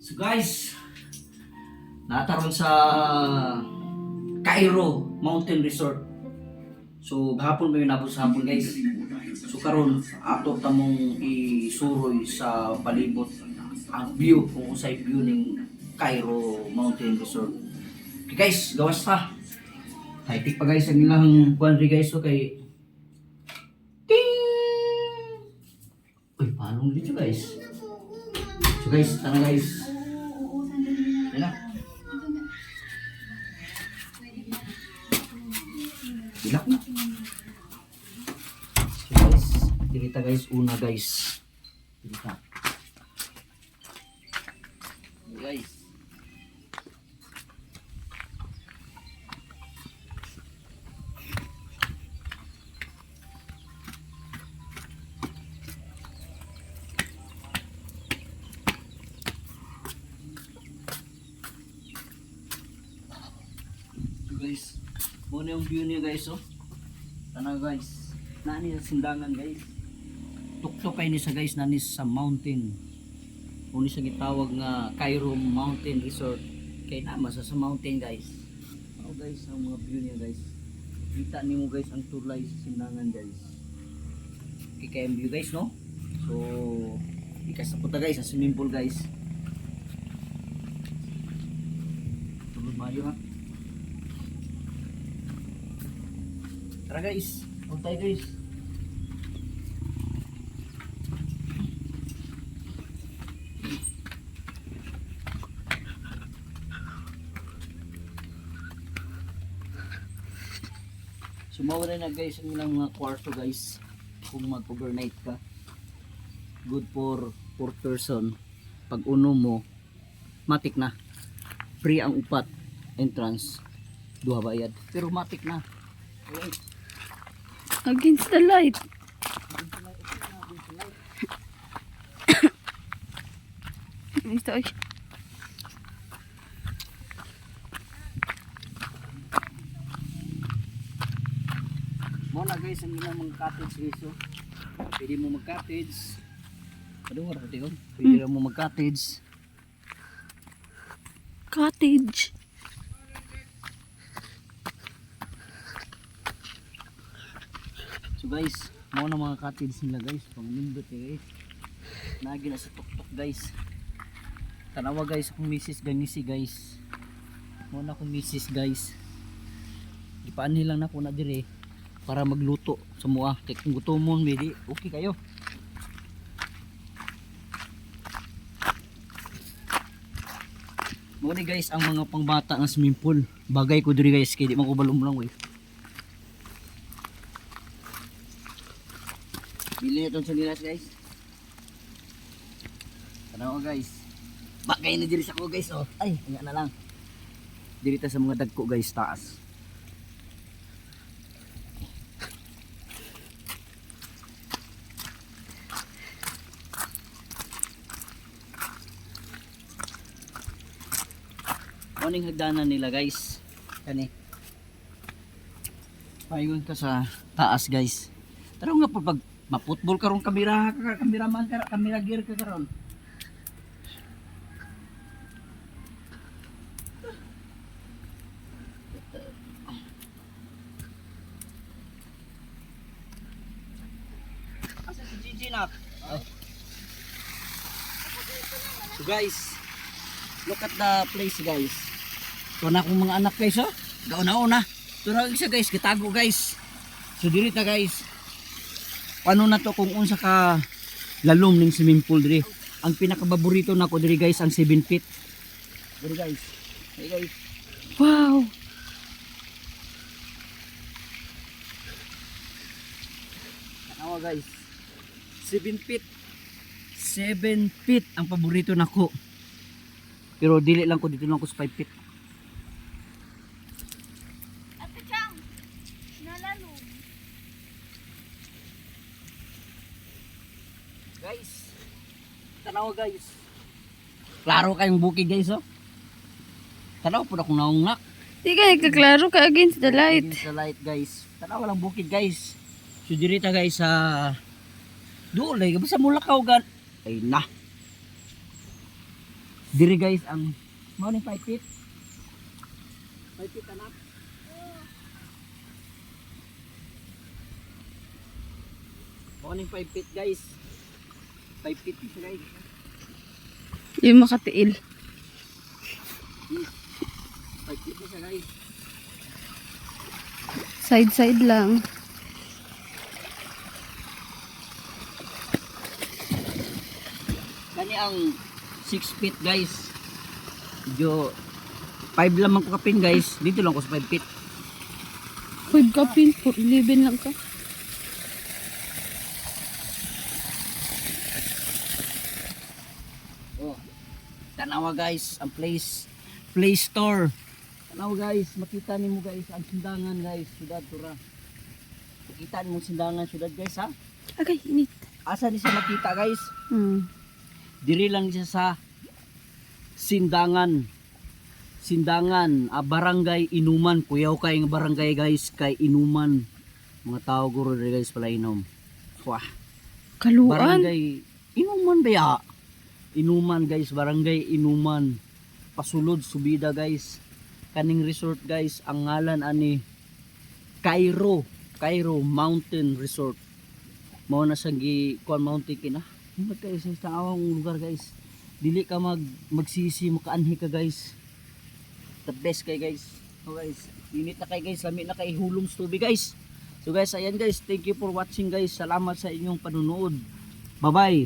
So guys, nataron sa Cairo Mountain Resort. So gahapon may nabot sa hapon guys. So karon ato tamong isuroy sa palibot ang view kung usay view ning Cairo Mountain Resort. Okay guys, gawas ta. High-tech pa guys ang ilang kuan guys so kay ting. Uy, paano dito guys? So guys, tara guys. Yan na. Bilak na. So guys, dirita guys, una guys. Dirita. Guys. Guys, muna yung view niya guys oh. Tanaw guys, nani sa sindangan guys. Tuktok kayo ni sa guys, nani sa mountain. Uni sa gitawag nga Cairo Mountain Resort. Kay nama sa mountain guys. Oh guys, ang mga view niya guys. Kita nimo guys ang tulay sa sindangan guys. Kay view guys no. So, ikas na punta guys sa swimming pool guys. Tulog mayo ha. Tara guys, huwag tayo guys. Sumawala na guys ang ilang mga kwarto guys. Kung mag-overnight ka. Good for 4 person. Pag uno mo, matik na. Free ang upat. Entrance. Duha bayad. Pero matik na. Okay. Against the light. Ito ay. Muna guys, ang ilang mga cottage guys oh. Pwede mo mag-cottage. Aduh, wala pati yun. Pwede mo mag-cottage. Cottage. So guys, muna mga cottage nila guys. Pang-lindot eh guys. Nagi na sa tuktok guys. Tanawa guys akong misis ganisi guys. Muna akong misis guys. Ipaan nilang na po na dire para magluto sa mua. Kaya kung gutomon medi, okay kayo. Muna guys ang mga pangbata ng swimming pool. Bagay ko dire guys kaya di man ko balumlang wey. Bili na itong sanilas guys. Tanaw guys. Bagay na diri sa ko guys oh. Ay, nga na lang. Dirita sa mga dagko guys taas. Morning hagdanan nila guys. Kani. Paingon ka sa taas guys. Pero nga pag ma-football karong kamera ka, kameraman ka, camera gear ka karon. Asa si Gigi nak? So guys, look at the place guys. Ito na akong mga anak guys oh. Gauna-una. Ito na isa guys, kitago guys. So dirita guys. Paano na to kung unsa ka lalom ning swimming pool diri. Ang pinakababorito nako diri guys ang 7 feet. Diri guys. Hey guys. Wow. Tanawa guys. 7 feet. 7 feet ang paborito nako. Pero dili lang ko dito lang ko sa 5 feet. Ate Chang. Nalalo. Guys. Tanawa guys. Klaro kayong bukid guys oh. Tanawa po na kung naungak. Di ka nagkaklaro ka against the light. Against the light guys. Tanawa lang bukid guys. So dirita guys sa doon lay basta mula ka ugan. Ay na. Diri guys ang mao ni 5 feet. 5 feet anak. Mao ni 5 feet guys. 5 feet siya guys. Yung makatiil. 5 feet siya guys. Side-side lang. Kani ang 6 feet guys. Medyo 5 lang man ko kapin guys. Dito lang ko sa 5 feet. 5 kapin, 11 lang ka. Oh. Tanawa guys, ang Play Store. Tanawa guys, makita nimo guys ang sindangan guys, syudad tura. Makita nimo sindangan syudad guys ha. Agay, init. Asa ni siya makita guys? Diri lang siya sa sindangan. Barangay Inuman. Kuyaw kay nga barangay guys, kay Inuman. Mga tao guro diri guys pala inom. Wah. Kaluan. Barangay Inuman ba ya? Inuman guys, barangay Inuman. Pasulod subida guys. Kaning resort guys, ang ngalan ani Cairo Mountain Resort. Mao na sang kuan mountain kina. Himot kayo sa awang lugar guys. Dili ka magsisi, makaanhi ka guys. The best kay guys. Oh guys, init na kay guys, lami na kay hulong sa tubig guys. So guys, ayan guys, thank you for watching guys. Salamat sa inyong panunood. Bye bye.